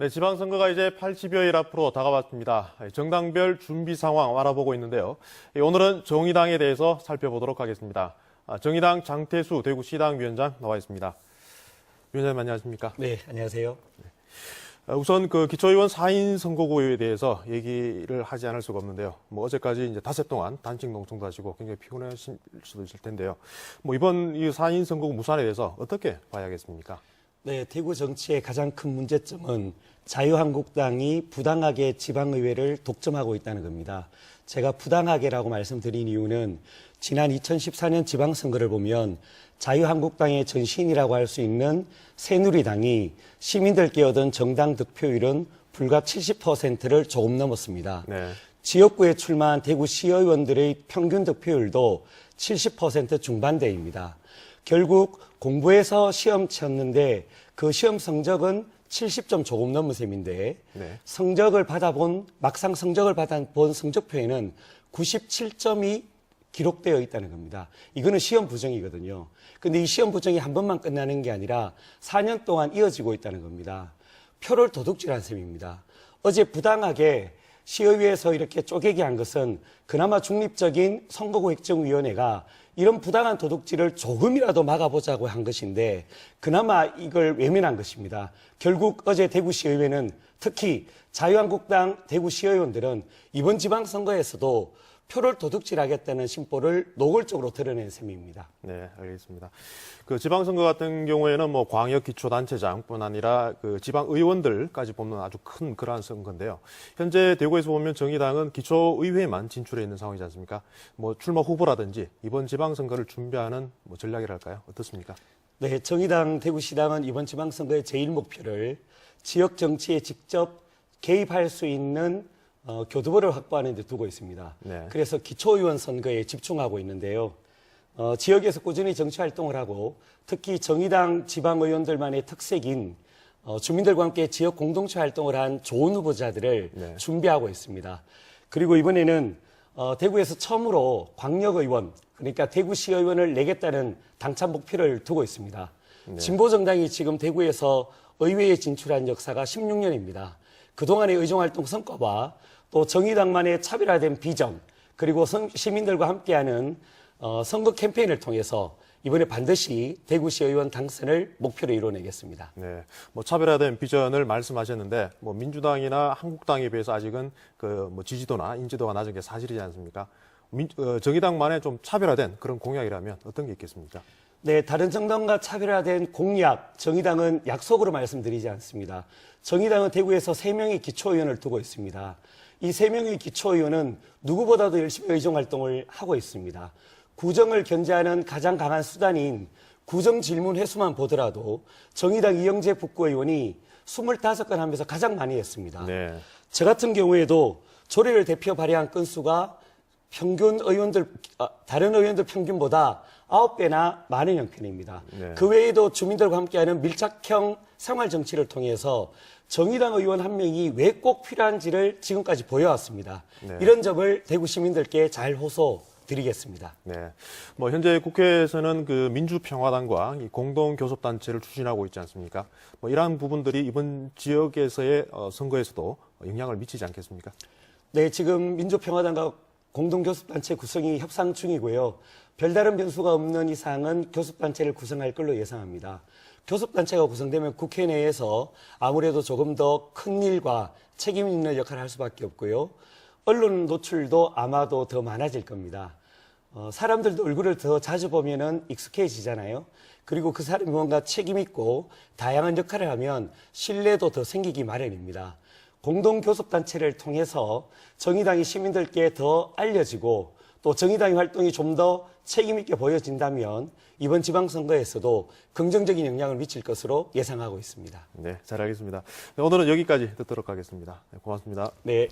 네, 지방선거가 이제 80여일 앞으로 다가왔습니다. 정당별 준비 상황 알아보고 있는데요. 오늘은 정의당에 대해서 살펴보도록 하겠습니다. 정의당 장태수 대구시당 위원장 나와 있습니다. 위원장님 안녕하십니까? 네, 안녕하세요. 우선 그 기초의원 4인 선거구에 대해서 얘기를 하지 않을 수가 없는데요. 어제까지 이제 닷새 동안 단식 농성도 하시고 굉장히 피곤하실 수도 있을 텐데요. 이번 이 4인 선거구 무산에 대해서 어떻게 봐야겠습니까? 네, 대구 정치의 가장 큰 문제점은 자유한국당이 부당하게 지방의회를 독점하고 있다는 겁니다. 제가 부당하게라고 말씀드린 이유는 지난 2014년 지방선거를 보면 자유한국당의 전신이라고 할 수 있는 새누리당이 시민들께 얻은 정당 득표율은 불과 70%를 조금 넘었습니다. 네. 지역구에 출마한 대구 시의원들의 평균 득표율도 70% 중반대입니다. 결국 공부해서 시험 쳤는데 그 시험 성적은 70점 조금 넘은 셈인데 네. 막상 성적을 받아본 성적표에는 97점이 기록되어 있다는 겁니다. 이거는 시험 부정이거든요. 근데 이 시험 부정이 한 번만 끝나는 게 아니라 4년 동안 이어지고 있다는 겁니다. 표를 도둑질한 셈입니다. 어제 부당하게 시의회에서 이렇게 쪼개기 한 것은 그나마 중립적인 선거구 획정위원회가 이런 부당한 도둑질을 조금이라도 막아보자고 한 것인데 그나마 이걸 외면한 것입니다. 결국 어제 대구시의회는 특히 자유한국당 대구시의원들은 이번 지방선거에서도 표를 도둑질하겠다는 심보를 노골적으로 드러낸 셈입니다. 네, 알겠습니다. 그 지방선거 같은 경우에는 광역기초단체장뿐 아니라 그 지방의원들까지 뽑는 아주 큰 그러한 선거인데요. 현재 대구에서 보면 정의당은 기초의회만 진출해 있는 상황이지 않습니까? 출마 후보라든지 이번 지방선거를 준비하는 전략이랄까요? 어떻습니까? 네, 정의당 대구시당은 이번 지방선거의 제일 목표를 지역 정치에 직접 개입할 수 있는 교두보를 확보하는 데 두고 있습니다. 네. 그래서 기초의원 선거에 집중하고 있는데요. 지역에서 꾸준히 정치활동을 하고 특히 정의당 지방의원들만의 특색인 주민들과 함께 지역 공동체 활동을 한 좋은 후보자들을 네. 준비하고 있습니다. 그리고 이번에는 대구에서 처음으로 광역의원, 그러니까 대구시의원을 내겠다는 당찬 목표를 두고 있습니다. 네. 진보정당이 지금 대구에서 의회에 진출한 역사가 16년입니다. 그동안의 의정활동 성과와 또 정의당만의 차별화된 비전 그리고 시민들과 함께하는 선거 캠페인을 통해서 이번에 반드시 대구시의원 당선을 목표로 이뤄내겠습니다. 네, 차별화된 비전을 말씀하셨는데 민주당이나 한국당에 비해서 아직은 지지도나 인지도가 낮은 게 사실이지 않습니까? 정의당만의 좀 차별화된 그런 공약이라면 어떤 게 있겠습니까? 네, 다른 정당과 차별화된 공약, 정의당은 약속으로 말씀드리지 않습니다. 정의당은 대구에서 3명의 기초의원을 두고 있습니다. 이 3명의 기초의원은 누구보다도 열심히 의정활동을 하고 있습니다. 구정을 견제하는 가장 강한 수단인 구정질문 회수만 보더라도 정의당 이영재 북구의원이 25건 하면서 가장 많이 했습니다. 네. 저 같은 경우에도 조례를 대표 발의한 건수가 다른 의원들 평균보다 9배나 많은 형편입니다. 네. 그 외에도 주민들과 함께하는 밀착형 생활정치를 통해서 정의당 의원 한 명이 왜 꼭 필요한지를 지금까지 보여왔습니다. 네. 이런 점을 대구 시민들께 잘 호소드리겠습니다. 네. 현재 국회에서는 그 민주평화당과 이 공동교섭단체를 추진하고 있지 않습니까? 이러한 부분들이 이번 지역에서의 선거에서도 영향을 미치지 않겠습니까? 네, 지금 민주평화당과 공동교섭단체 구성이 협상 중이고요. 별다른 변수가 없는 이상은 교섭단체를 구성할 걸로 예상합니다. 교섭단체가 구성되면 국회 내에서 아무래도 조금 더 큰 일과 책임 있는 역할을 할 수밖에 없고요. 언론 노출도 아마도 더 많아질 겁니다. 사람들도 얼굴을 더 자주 보면은 익숙해지잖아요. 그리고 그 사람이 뭔가 책임 있고 다양한 역할을 하면 신뢰도 더 생기기 마련입니다. 공동교섭단체를 통해서 정의당이 시민들께 더 알려지고 또 정의당의 활동이 좀 더 책임 있게 보여진다면 이번 지방선거에서도 긍정적인 영향을 미칠 것으로 예상하고 있습니다. 네, 잘 알겠습니다. 오늘은 여기까지 듣도록 하겠습니다. 네, 고맙습니다. 네.